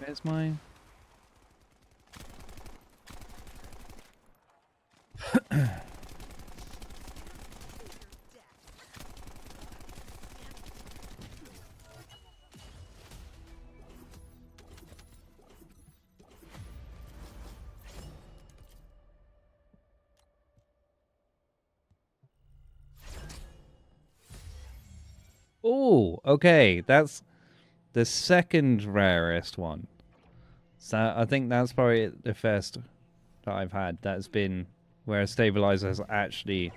Where's my... Oh, okay. That's the second rarest one. So I think that's probably the first that I've had that's been where a stabilizer has actually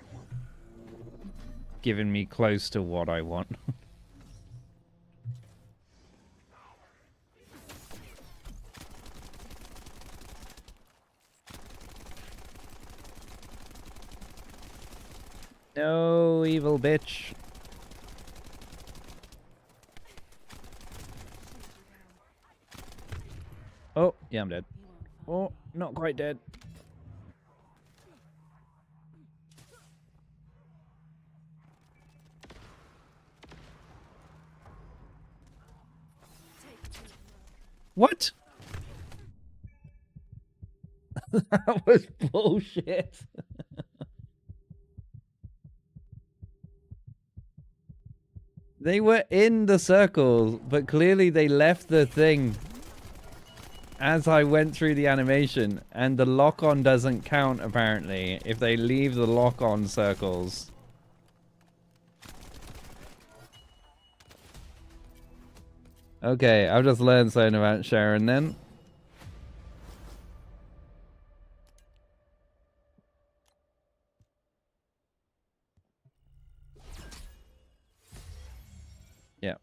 given me close to what I want. No, evil bitch. Oh, yeah, I'm dead. Oh, not quite dead. What? That was bullshit. They were in the circle, but clearly they left the thing as I went through the animation, and the lock-on doesn't count, apparently, if they leave the lock-on circles. Okay, I've just learned something about Sharon then. Yeah.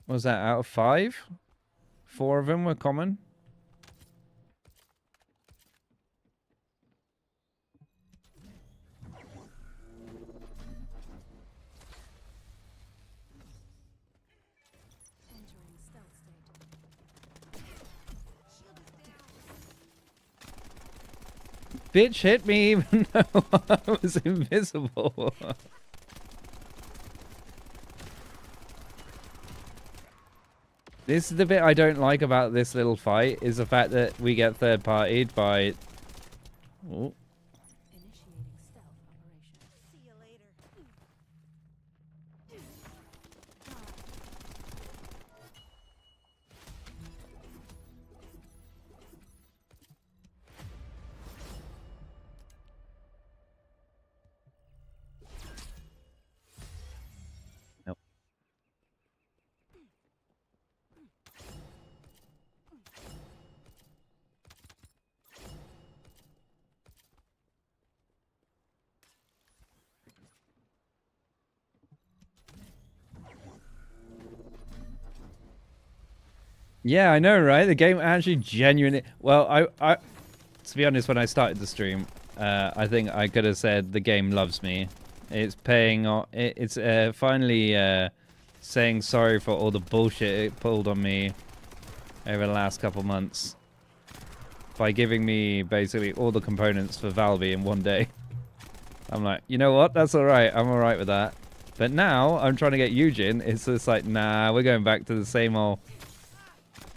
What was that, out of 5? 4 of them were common? Bitch hit me even though I was invisible. This is the bit I don't like about this little fight, is the fact that we get third-partied by... Oh. Initiating stealth operation. See you later. Nope. Yeah, I know, right? The game actually genuinely... Well, I to be honest, when I started the stream, I think I could have said the game loves me. It's paying... It's finally saying sorry for all the bullshit it pulled on me over the last couple months by giving me basically all the components for Valby in one day. I'm like, you know what? That's alright. I'm alright with that. But now, I'm trying to get Eugen. It's just like, nah, we're going back to the same old...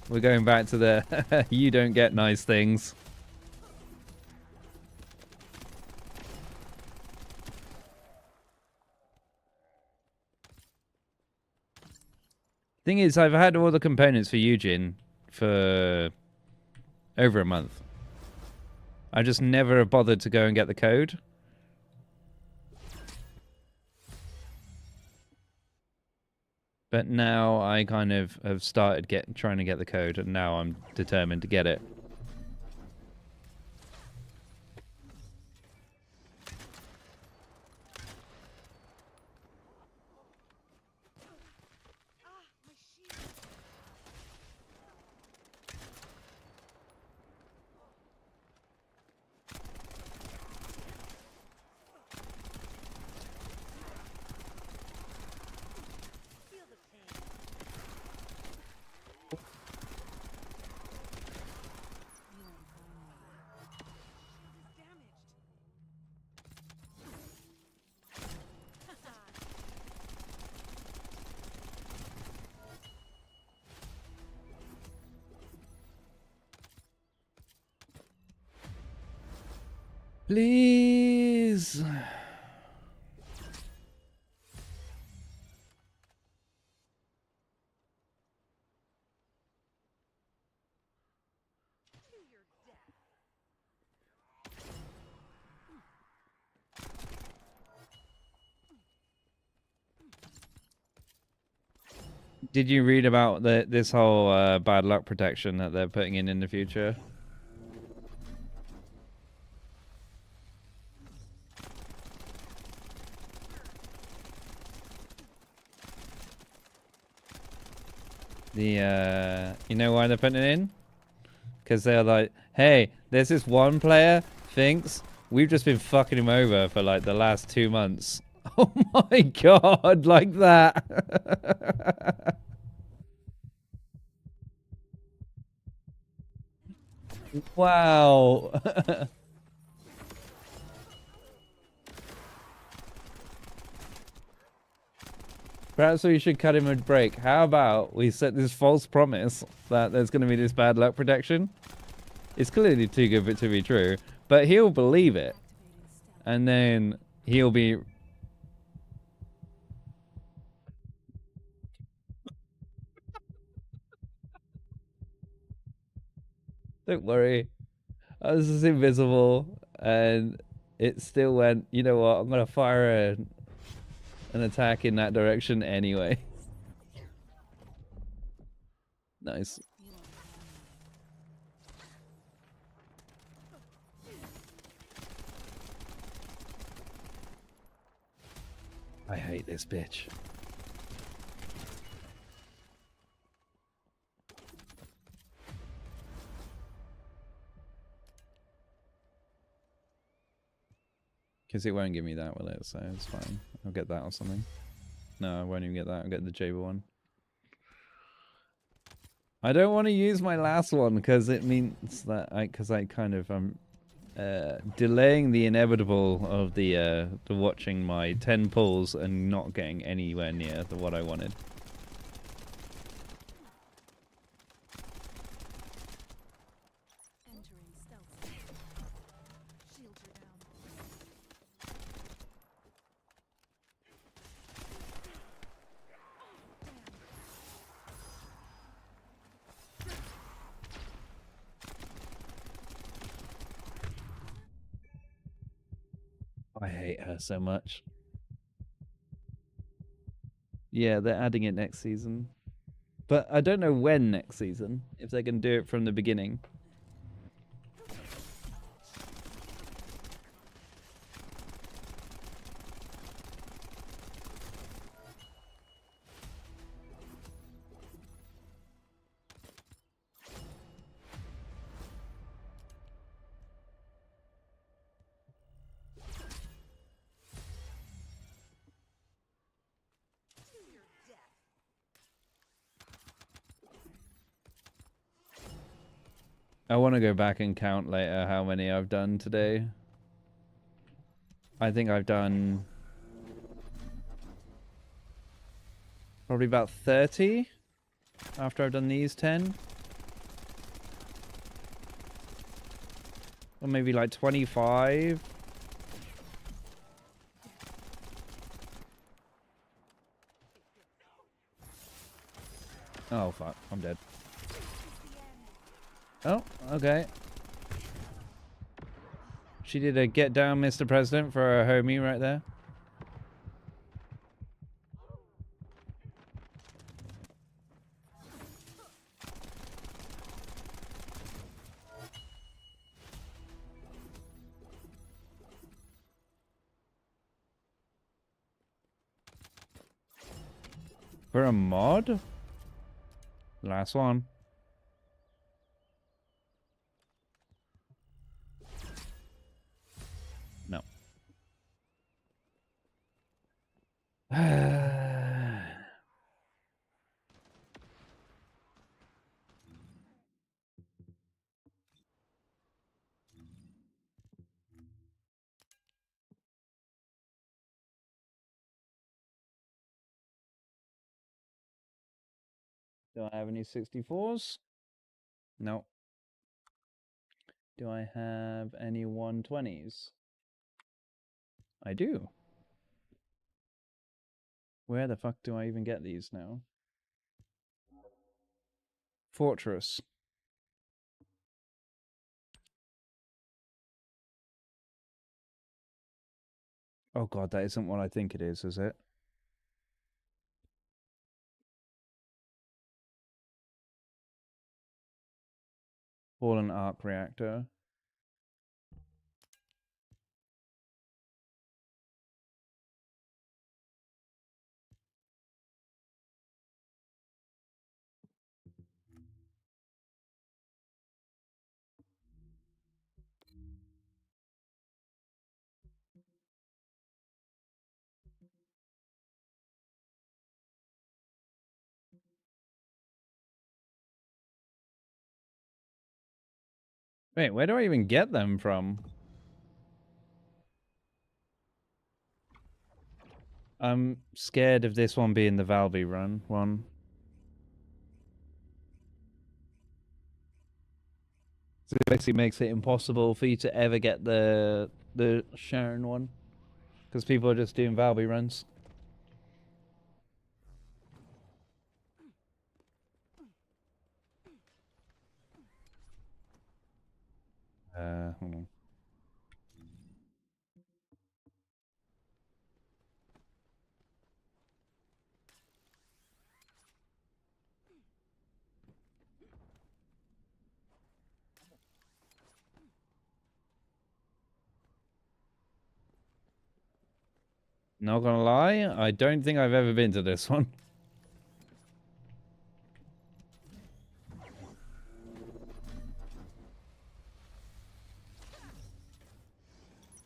We're going back to the you don't get nice things. Thing is, I've had all the components for Eugen for over a month. I just never bothered to go and get the code. But now I kind of have started trying to get the code, and now I'm determined to get it. Please. Did you read about this whole bad luck protection that they're putting in the future? You know why they're putting it in? Because they're like, hey, there's this one player thinks we've just been fucking him over for like the last 2 months. Oh my god, like that. Wow. Perhaps we should cut him a break. How about we set this false promise that there's going to be this bad luck protection? It's clearly too good for it to be true, but he'll believe it. And then he'll be... Don't worry. I was just invisible, and it still went, you know what, I'm going to fire an attack in that direction anyway. Nice. I hate this bitch. Because it won't give me that, will it? So it's fine. I'll get that or something. No, I won't even get that. I'll get the Jaber one. I don't want to use my last one because it means that I kind of delaying the inevitable of the watching my 10 pulls and not getting anywhere near what I wanted. Entering stealth. Shields are down. I hate her so much. Yeah, they're adding it next season. But I don't know when next season, if they can do it from the beginning. I want to go back and count later how many I've done today. I think I've done probably about 30 after I've done these 10. Or maybe like 25. Oh fuck, I'm dead. Oh, okay. She did a get down, Mr. President, for a homie right there. For a mod? Last one. No. Do I have any 64s? No. Do I have any 120s? I do. Where the fuck do I even get these now? Fortress. Oh god, that isn't what I think it is it? Fallen arc reactor. Wait, where do I even get them from? I'm scared of this one being the Valby run one. So it basically makes it impossible for you to ever get the Sharon one. Because people are just doing Valby runs. Hold on. Not gonna lie, I don't think I've ever been to this one.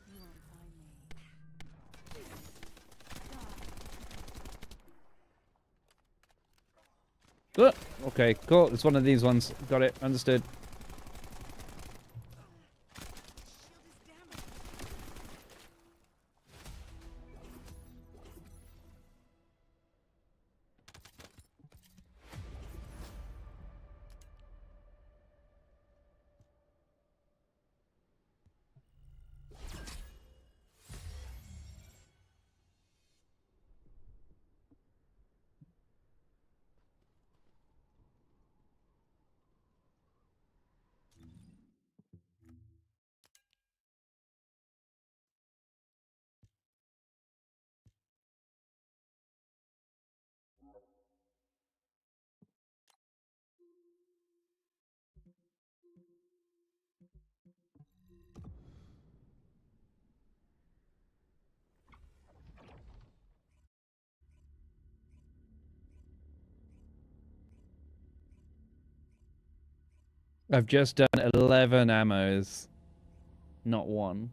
You won't find me. Okay, cool. It's one of these ones. Got it. Understood. I've just done 11 ammos. Not one.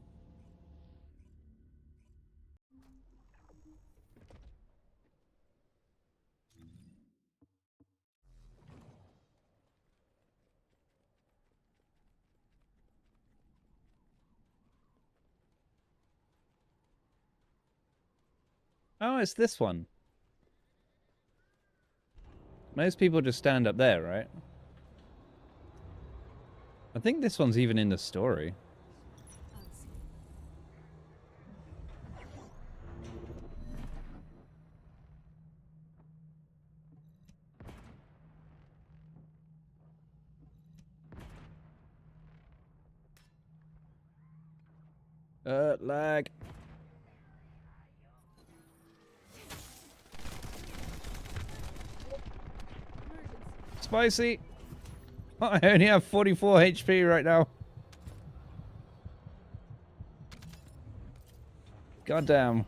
Oh, it's this one. Most people just stand up there, right? I think this one's even in the story. Lag. Spicy. I only have 44 HP right now. Goddamn.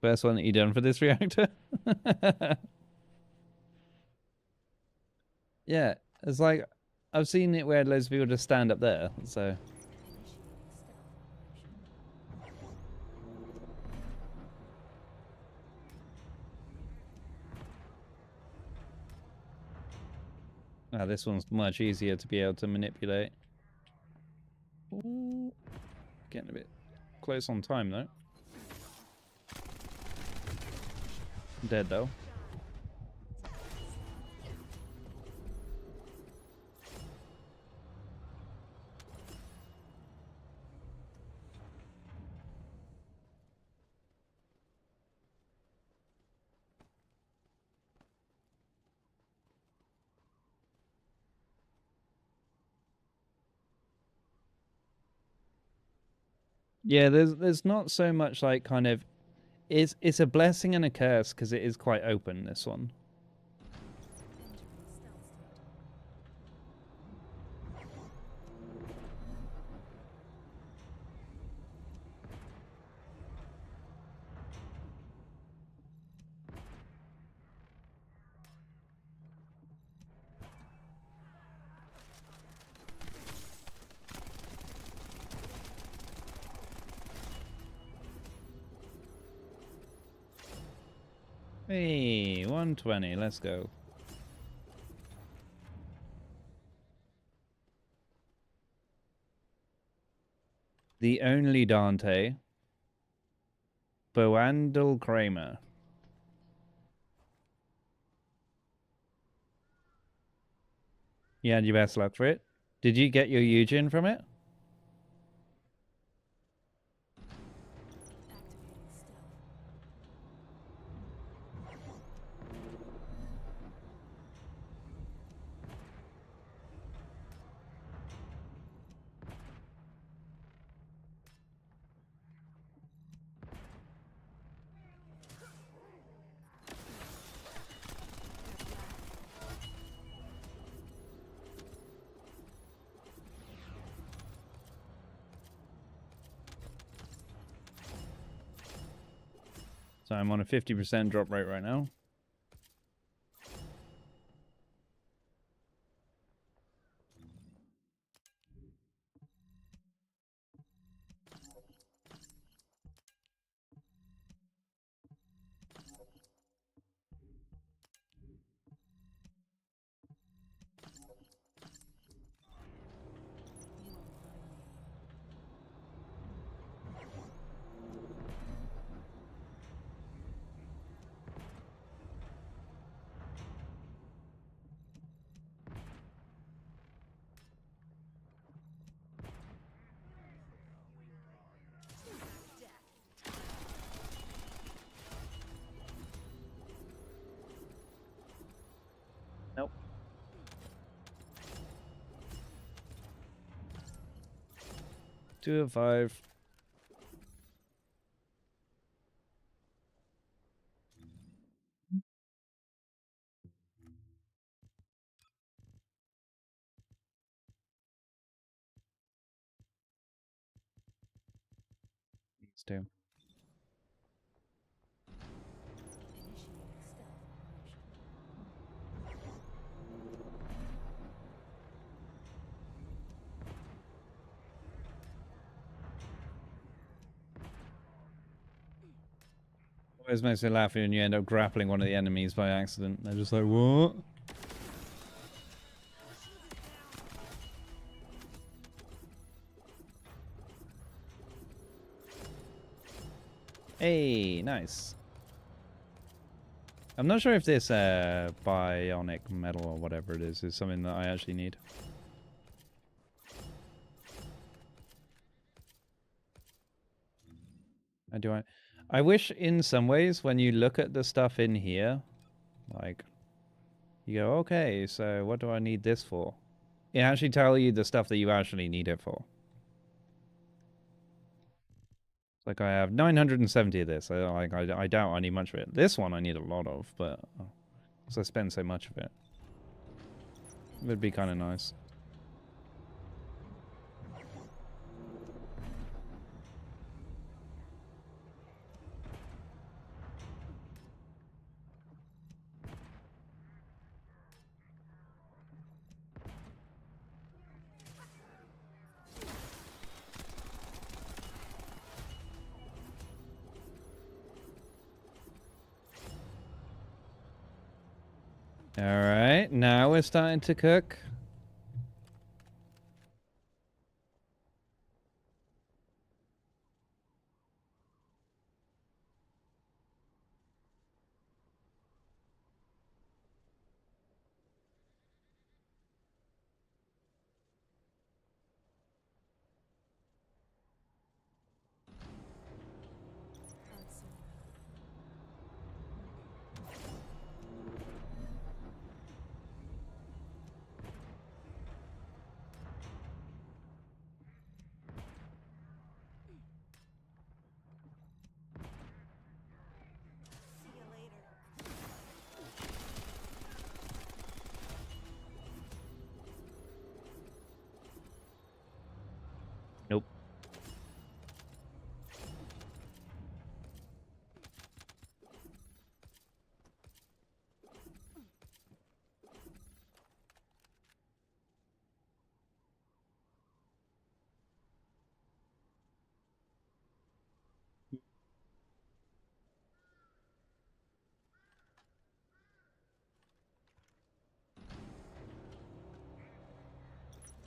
First one that you done for this reactor? Yeah, it's like I've seen it where loads of people just stand up there, so. This one's much easier to be able to manipulate. Ooh. Getting a bit close on time though. Dead though. Yeah, there's not so much like kind of it's a blessing and a curse because it is quite open, this one. Hey, 120, let's go. The only Dante. Boandel Kramer. You had your best luck for it. Did you get your Eugen from it? So I'm on a 50% drop rate right now. Nope. Two of five. These two. Always makes me laugh when you end up grappling one of the enemies by accident. They're just like, what? Hey, nice. I'm not sure if this bionic metal or whatever it is something that I actually need. I wish in some ways when you look at the stuff in here, like, you go, okay, so what do I need this for? It actually tell you the stuff that you actually need it for. It's like I have 970 of this. I doubt I need much of it. This one I need a lot of, but because I spend so much of it. It would be kind of nice. Alright, now we're starting to cook. Nope.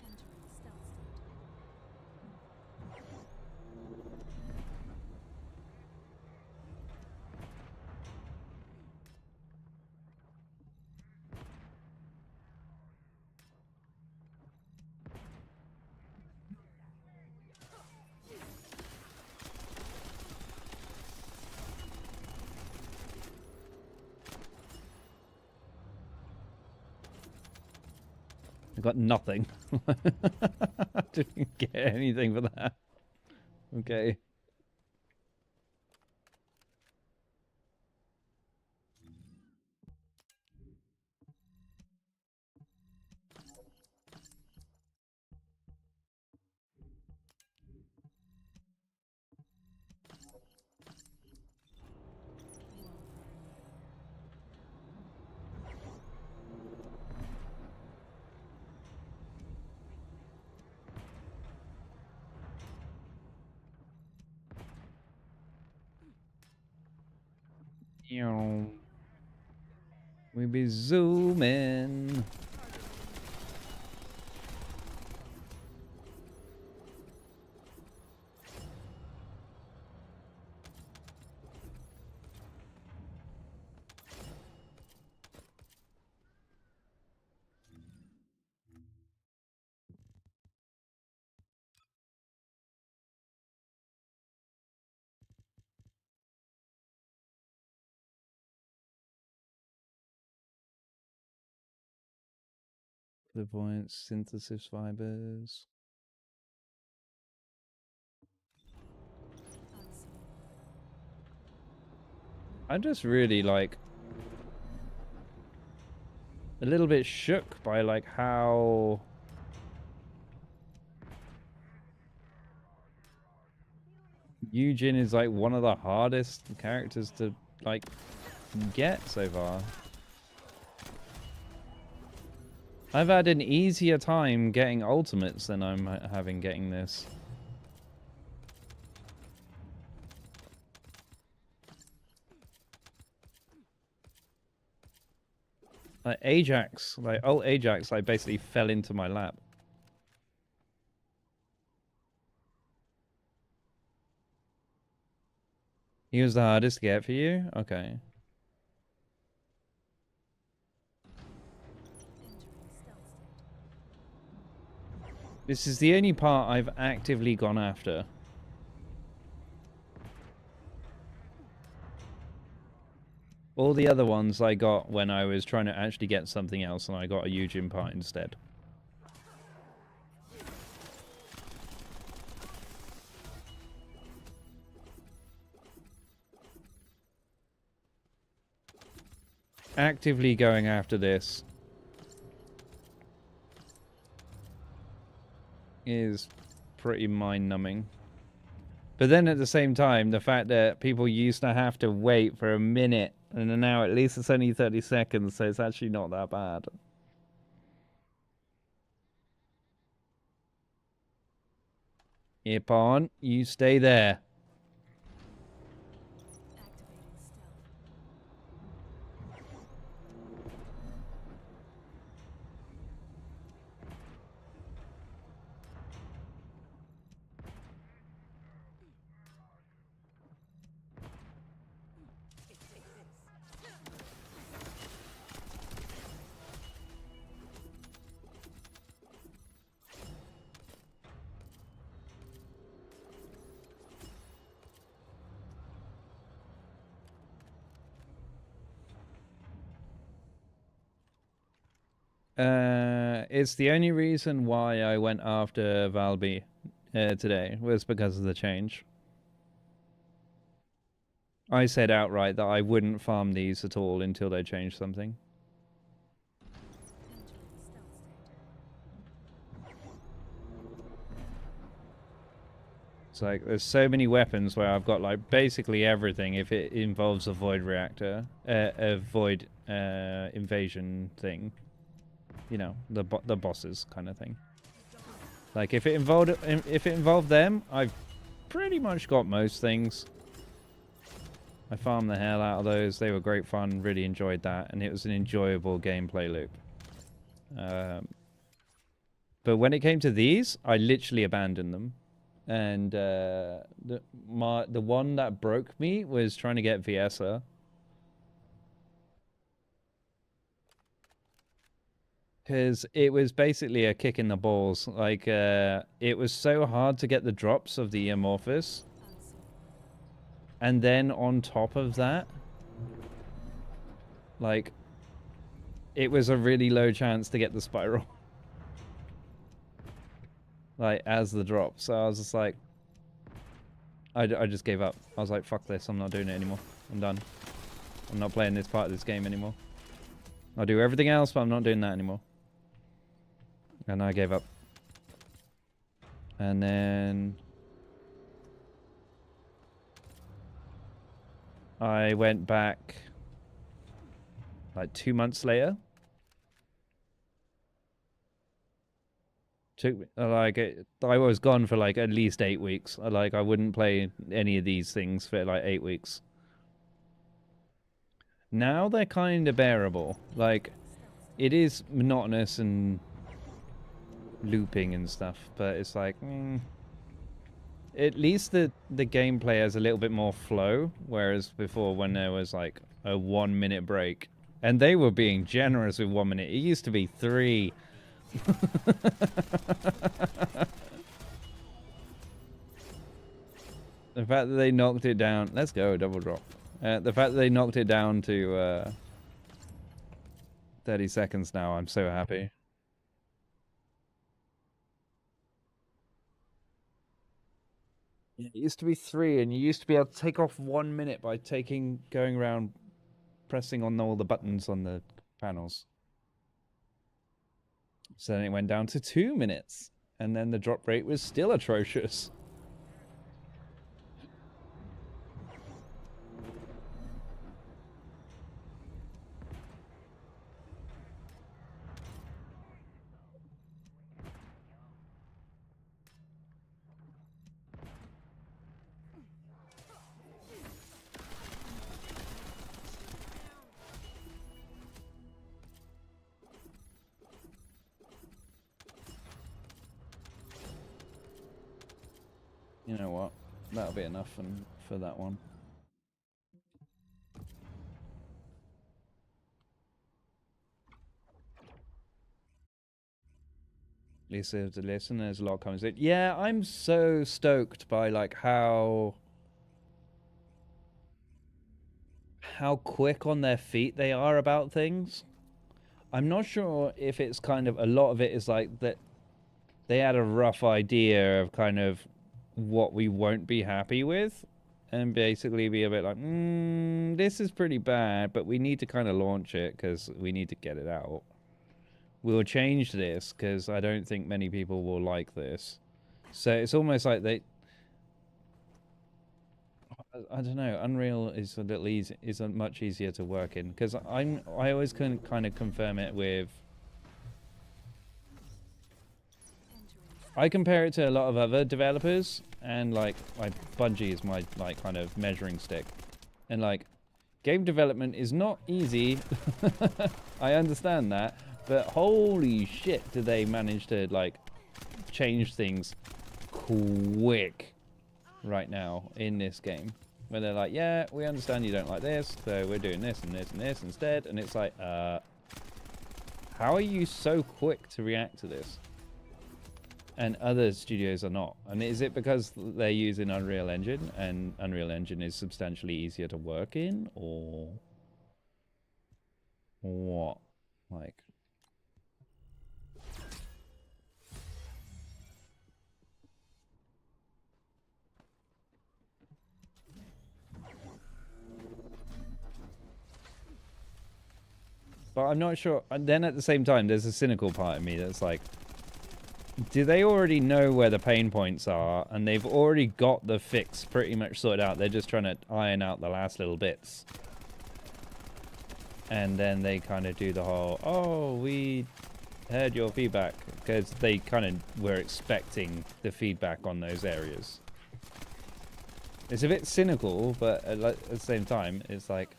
Entering stealth state. I got nothing. I didn't get anything for that. Okay. We be zooming. Clairvoyance, synthesis fibers. Unseen. I'm just really like a little bit shook by like how Eugen is like one of the hardest characters to like get so far. I've had an easier time getting ultimates than I'm having getting this. Like Ajax, like old Ajax, like basically fell into my lap. He was the hardest to get for you? Okay. Entering stealth state. This is the only part I've actively gone after. All the other ones I got when I was trying to actually get something else, and I got a Eugen part instead. Actively going after this is pretty mind-numbing. But then at the same time, the fact that people used to have to wait for a minute, and now at least it's only 30 seconds, so it's actually not that bad. Ipon, you stay there. Activating stealth. It's the only reason why I went after Valby today was because of the change. I said outright that I wouldn't farm these at all until they change something. Entering stealth state. It's like there's so many weapons where I've got like basically everything if it involves a void reactor, a void invasion thing. You know, the bosses kind of thing. Like if it involved them, I've pretty much got most things. I farmed the hell out of those. They were great fun. Really enjoyed that, and it was an enjoyable gameplay loop. But when it came to these, I literally abandoned them. And the one that broke me was trying to get Viesa. Because it was basically a kick in the balls. Like, it was so hard to get the drops of the Amorphous. And then on top of that, like, it was a really low chance to get the Spiral. Like, as the drop. So I was just like, I just gave up. I was like, fuck this, I'm not doing it anymore. I'm done. I'm not playing this part of this game anymore. I'll do everything else, but I'm not doing that anymore. And I gave up. And then I went back like 2 months later. Took me, like I was gone for like at least 8 weeks. Like I wouldn't play any of these things for like 8 weeks. Now they're kind of bearable. Like it is monotonous and looping and stuff, but it's like at least the gameplay has a little bit more flow, whereas before when there was like a 1 minute break, and they were being generous with 1 minute. It used to be 3. The fact that they knocked it down, let's go double drop. The fact that they knocked it down to 30 seconds now, I'm so happy. Yeah, it used to be 3, and you used to be able to take off 1 minute by going around pressing on all the buttons on the panels. So then it went down to 2 minutes, and then the drop rate was still atrocious. You know what? That'll be enough for that one. Lisa to listen, there's a lot of comments. Yeah, I'm so stoked by like how quick on their feet they are about things. I'm not sure if it's kind of a lot of it is like that they had a rough idea of kind of what we won't be happy with, and basically be a bit like, this is pretty bad, but we need to kind of launch it because we need to get it out. We'll change this because I don't think many people will like this. So it's almost like they, I don't know, Unreal is a little easy, is a much easier to work in because I always can kind of confirm it with, I compare it to a lot of other developers, and like Bungie is my like kind of measuring stick, and like game development is not easy. I understand that, but holy shit, do they manage to like change things quick right now in this game, where they're like, yeah, we understand you don't like this, so we're doing this and this and this instead, and it's like, how are you so quick to react to this? And other studios are not. And is it because they're using Unreal Engine, and Unreal Engine is substantially easier to work in, or what? Like, but I'm not sure. And then at the same time, there's a cynical part of me that's like, do they already know where the pain points are, and they've already got the fix pretty much sorted out? They're just trying to iron out the last little bits. And then they kind of do the whole, oh, we heard your feedback, because they kind of were expecting the feedback on those areas. It's a bit cynical, but at the same time, it's like,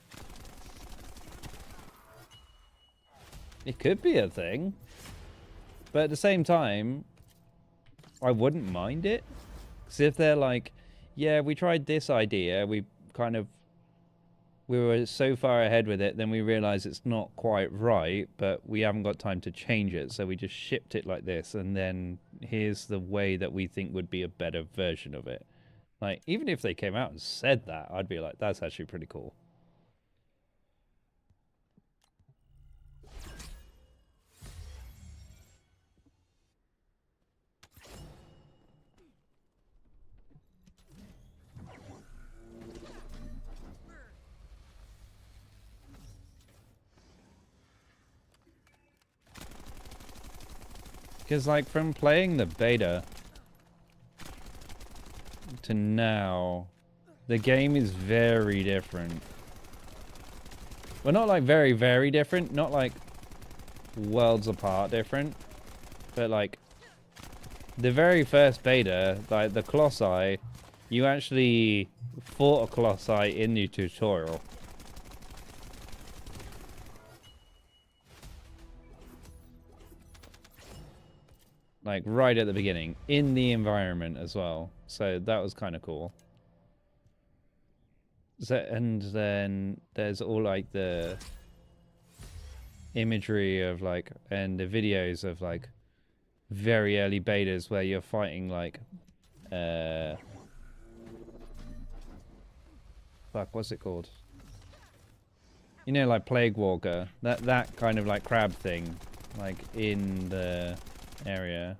it could be a thing. But at the same time, I wouldn't mind it. Because if they're like, yeah, we tried this idea, we were so far ahead with it, then we realized it's not quite right, but we haven't got time to change it, so we just shipped it like this, and then here's the way that we think would be a better version of it. Like, even if they came out and said that, I'd be like, that's actually pretty cool. Because, like, from playing the beta to now, the game is very different. Well, not like very, very different. Not like worlds apart different. But, like, the very first beta, like the Colossi, you actually fought a Colossi in the tutorial. Like, right at the beginning, in the environment as well. So that was kind of cool. So, and then there's all, like, the imagery of, like, and the videos of, like, very early betas where you're fighting, like, fuck, what's it called? You know, like, Plague Walker. That kind of, like, crab thing. Like, in the area.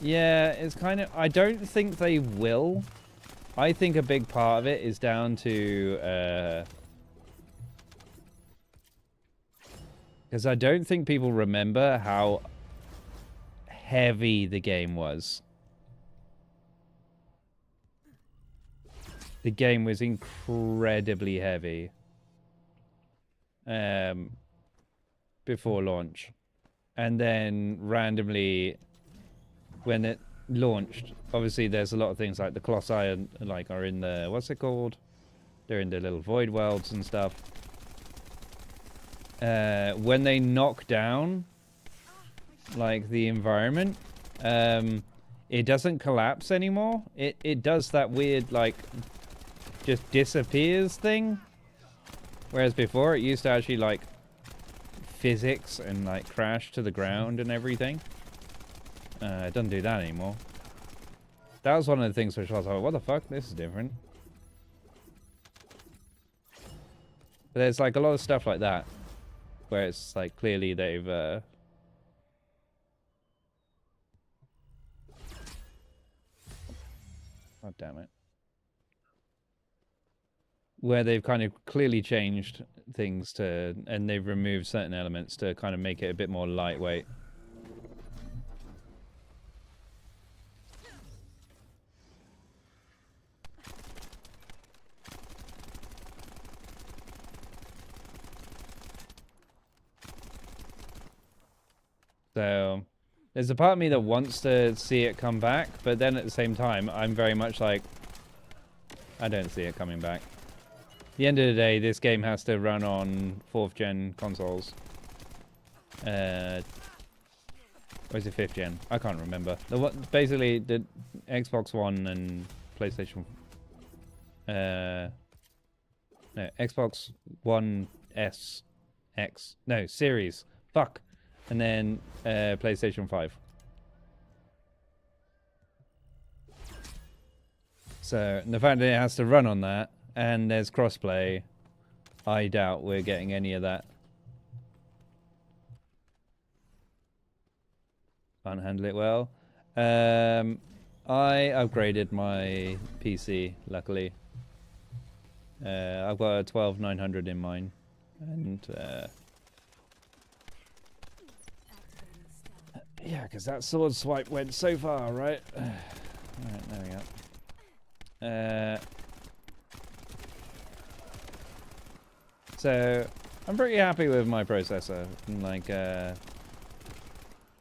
Yeah, it's kind of, I don't think they will. I think a big part of it is down to because I don't think people remember how heavy the game was. The game was incredibly heavy before launch. And then randomly, when it launched, obviously there's a lot of things like the Colossi are in the, what's it called? They're in the little void worlds and stuff. When they knock down, like, the environment, it doesn't collapse anymore. It does that weird, like, just disappears thing. Whereas before it used to actually, like, physics and, like, crash to the ground and everything. It doesn't do that anymore. That was one of the things which I was like, what the fuck? This is different. But there's, like, a lot of stuff like that. Where it's, like, clearly they've, God damn it. Where they've kind of clearly changed things to, and they've removed certain elements to kind of make it a bit more lightweight. So, there's a part of me that wants to see it come back, but then at the same time, I'm very much like, I don't see it coming back. At the end of the day, this game has to run on 4th gen consoles. Or is it 5th gen? I can't remember. Basically, the Xbox One and PlayStation... no, Xbox One S... X... No, Series. Fuck. And then PlayStation 5. So the fact that it has to run on that, and there's crossplay, I doubt we're getting any of that. Can't handle it well. I upgraded my PC, luckily. I've got a 12900 in mine. And... Yeah, because that sword swipe went so far, right? Alright, there we go. So, I'm pretty happy with my processor. Like,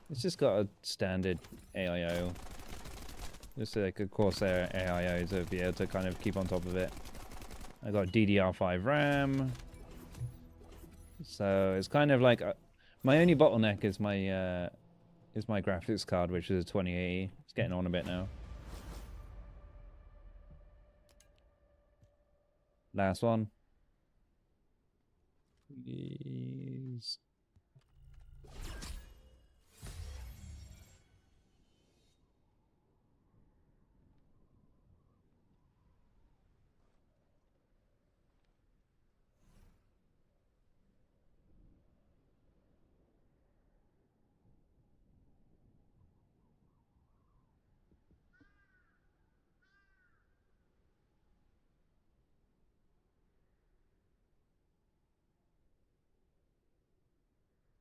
it's just got a standard AIO. Just like a Corsair AIO to be able to kind of keep on top of it. I got DDR5 RAM. So, it's kind of like... my only bottleneck is my graphics card, which is a 2080. It's getting on a bit now. Last one. Please.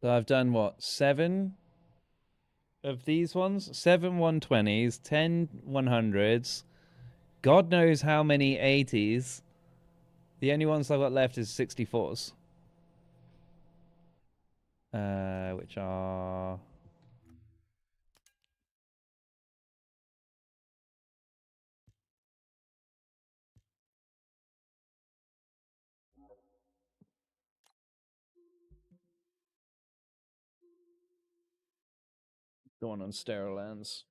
So I've done what? 7 of these ones? 7 120s, 10 100s. God knows how many 80s. The only ones I've got left is 64s. Which are... the one on sterile lens.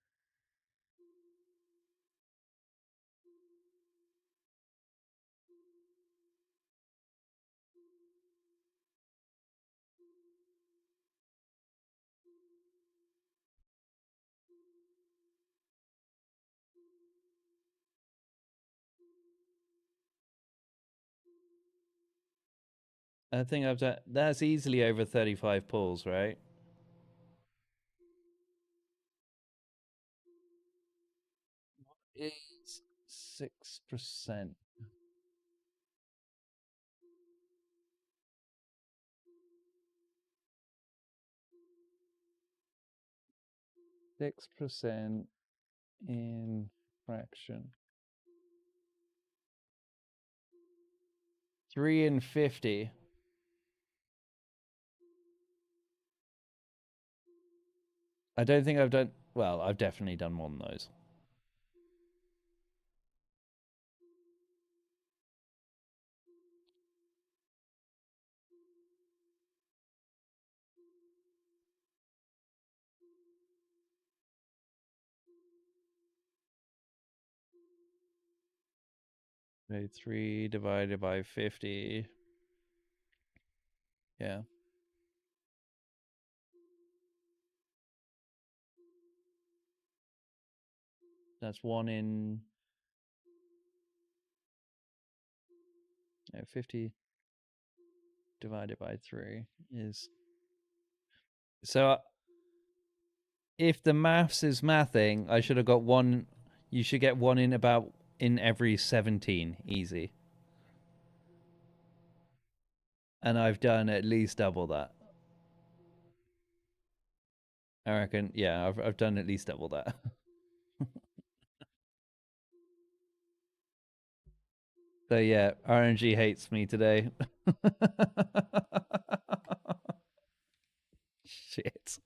I think I've done... That's easily over 35 pulls, right? Is 6%. 6% in fraction. 3 in 50. I don't think I've done... Well, I've definitely done more than those. Okay, 3 divided by 50. Yeah. That's 1 in... No, 50 divided by 3 is... So, if the maths is mathing, I should have got 1... You should get 1 in about... in every 17. Easy. And I've done at least double that. I reckon, yeah, I've done at least double that. So yeah, RNG hates me today. Shit.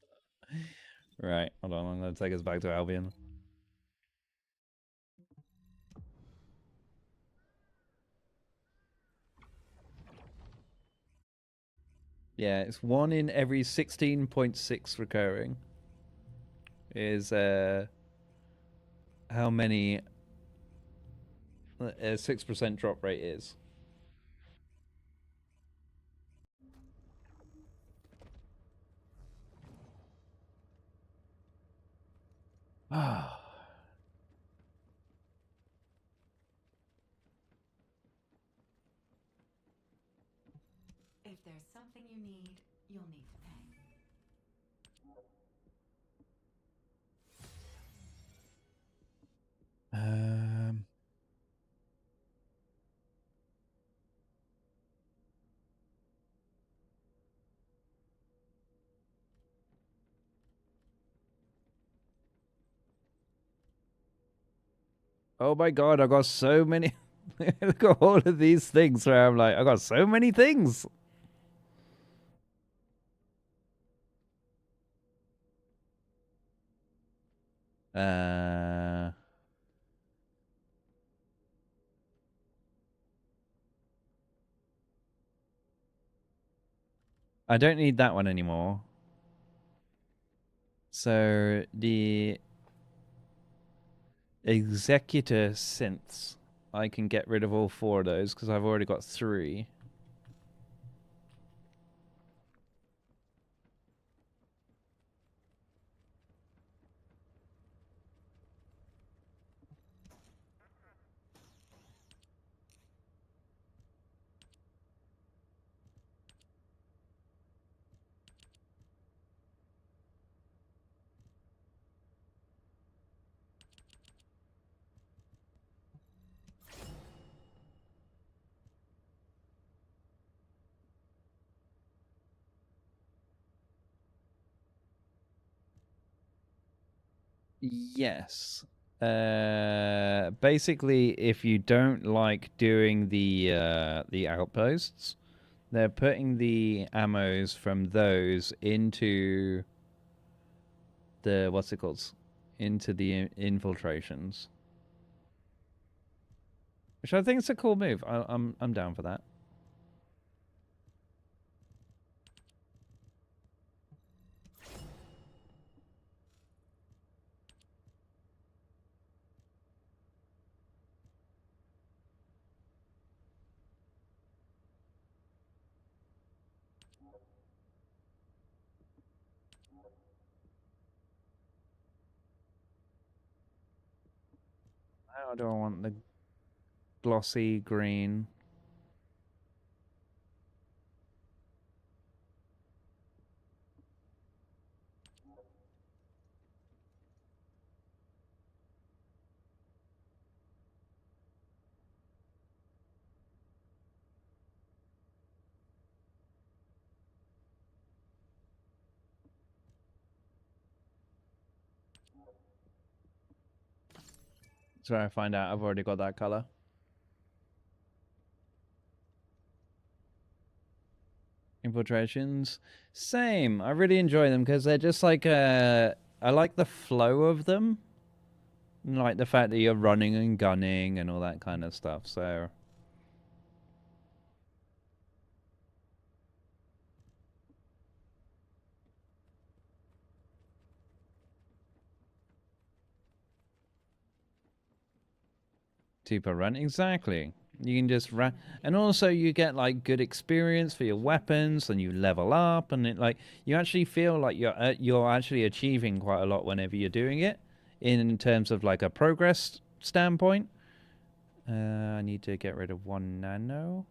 Right, hold on, I'm gonna take us back to Albion. Yeah, it's 1 in every 16.6 recurring. Is how many 6% drop rate is. Ah. If there's something you need, you'll need to pay. Um, Oh my god, I got so many. Look at all of these things where I'm like, I got so many things. Uh, I don't need that one anymore. So the executor synths, I can get rid of all 4 of those because I've already got 3. Yes. Basically, if you don't like doing the outposts, they're putting the ammos from those into the what's it called? Into the infiltrations, which I think is a cool move. I'm down for that. How do I want the glossy green? So I find out I've already got that color. Infiltrations, same. I really enjoy them because they're just like I like the flow of them, like the fact that you're running and gunning and all that kind of stuff. So super run, exactly. You can just run, and also you get like good experience for your weapons, and you level up, and it like you actually feel like you're actually achieving quite a lot whenever you're doing it, in terms of like a progress standpoint. I need to get rid of 1 nano.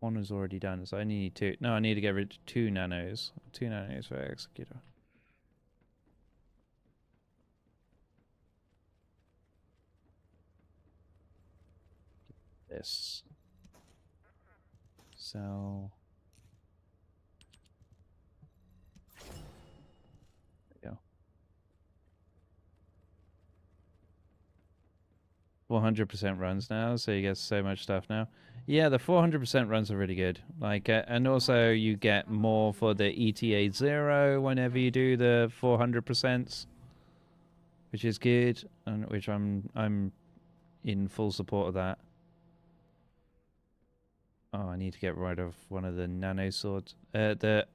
1 is already done, so I need 2. No, I need to get rid of 2 nanos. 2 nanos for executor. This. So. There we go. 400% runs now, so you get so much stuff now. Yeah, the 400% runs are really good. Like, and also you get more for the ETA 0 whenever you do the 400%, which is good, and which I'm in full support of that. Oh, I need to get rid of one of the nano swords. The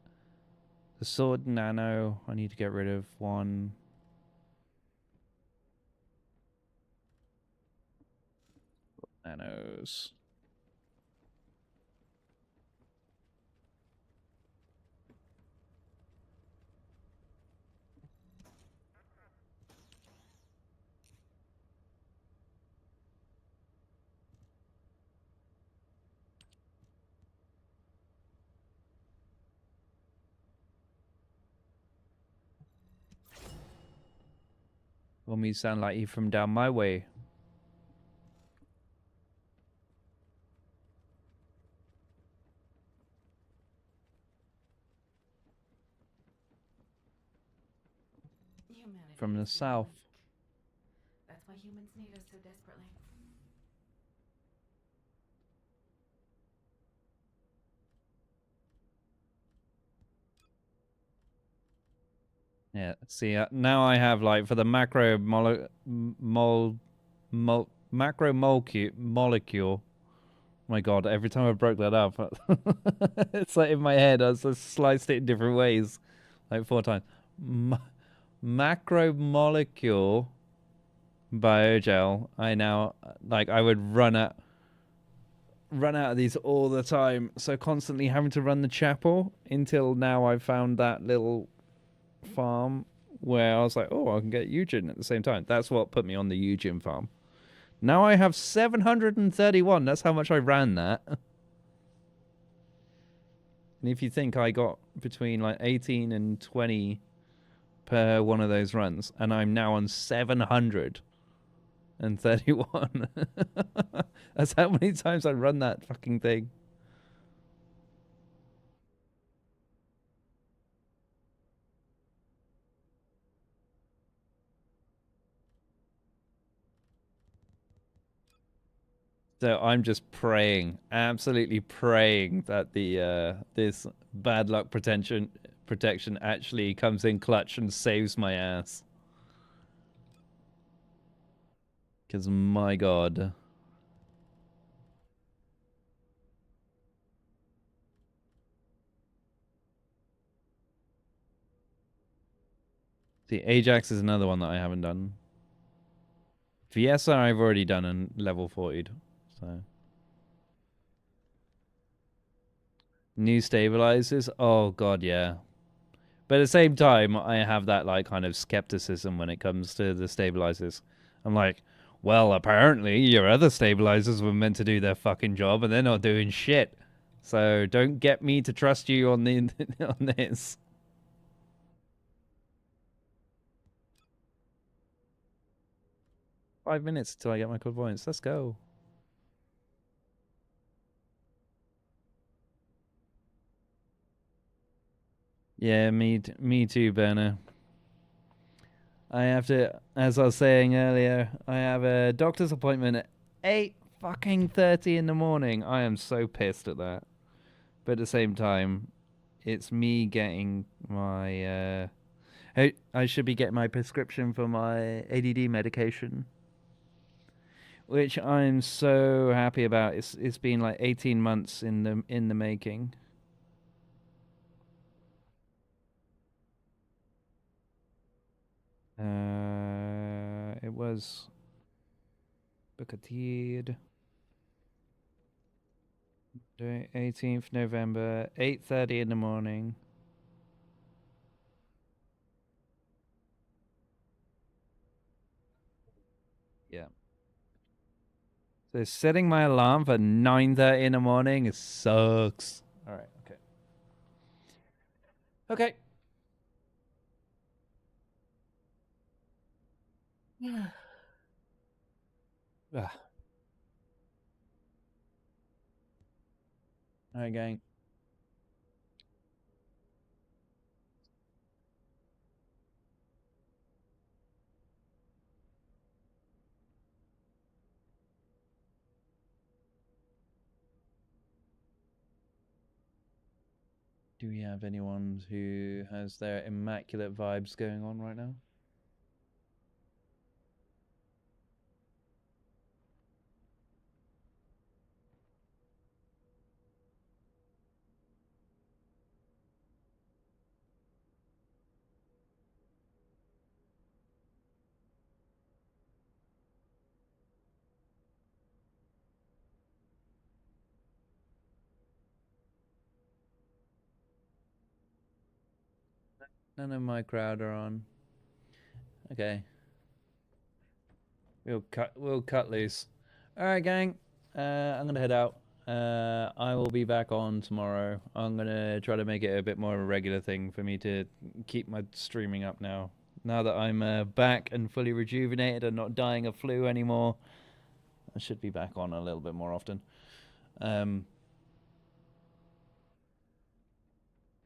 sword nano. I need to get rid of 1. Nanos. Want me to sound like you from down my way? Humanity From the has been south. weak. humans need us so desperately. Yeah. See, now I have like for the macro molecule. My God, every time I broke that up, it's like in my head. I just sliced it in different ways, like 4 times. Macromolecule biogel. I now like I would run out of these all the time, so constantly having to run the chapel until now I found that little farm where I was like, oh, I can get Eugen at the same time. That's what put me on the Eugen farm. Now I have 731. That's how much I ran that. And if you think I got between like 18 and 20 per one of those runs, and I'm now on 731. That's how many times I run that fucking thing. So I'm just praying, absolutely praying that the this bad luck protection actually comes in clutch and saves my ass. Because my God. See, Ajax is another one that I haven't done. Fiesta I've already done and level 40'd. So new stabilizers. Oh God, yeah. But at the same time, I have that like kind of skepticism when it comes to the stabilizers. I'm like, well, apparently your other stabilizers were meant to do their fucking job, and they're not doing shit. So don't get me to trust you on the on this. 5 minutes till I get my clairvoyance. Let's go. Yeah, me too, Berner. I have to, as I was saying earlier, I have a doctor's appointment at 8 fucking 30 in the morning. I am so pissed at that. But at the same time, it's me getting my. I should be getting my prescription for my ADD medication, which I'm so happy about. It's been like 18 months in the making. It was Bukatid. 18th November, 8:30 in the morning. Yeah. So setting my alarm for 9:30 in the morning sucks. All right. Okay. Okay. Yeah. All right, gang. Do we have anyone who has their immaculate vibes going on right now? None of my crowd are on. Okay. We'll cut loose. All right, gang. I'm gonna head out. I will be back on tomorrow. I'm gonna try to make it a bit more of a regular thing for me to keep my streaming up now. Now that I'm back and fully rejuvenated and not dying of flu anymore, I should be back on a little bit more often. Um,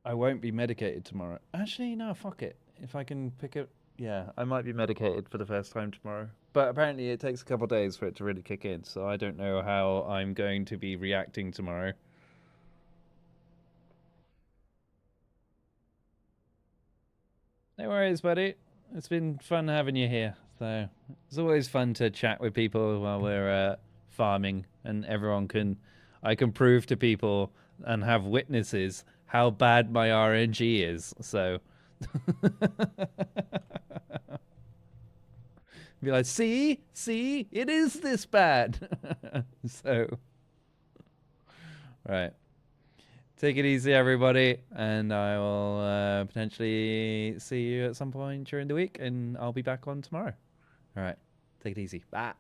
I won't be medicated tomorrow. Actually, no, fuck it. If I can pick it, Yeah, I might be medicated for the first time tomorrow. But apparently it takes a couple days for it to really kick in, so I don't know how I'm going to be reacting tomorrow. No worries, buddy. It's been fun having you here. So it's always fun to chat with people while we're farming, and I can prove to people and have witnesses how bad my RNG is. So be like, see, it is this bad. So, right. Take it easy, everybody, and I will potentially see you at some point during the week, and I'll be back on tomorrow. All right. Take it easy. Bye.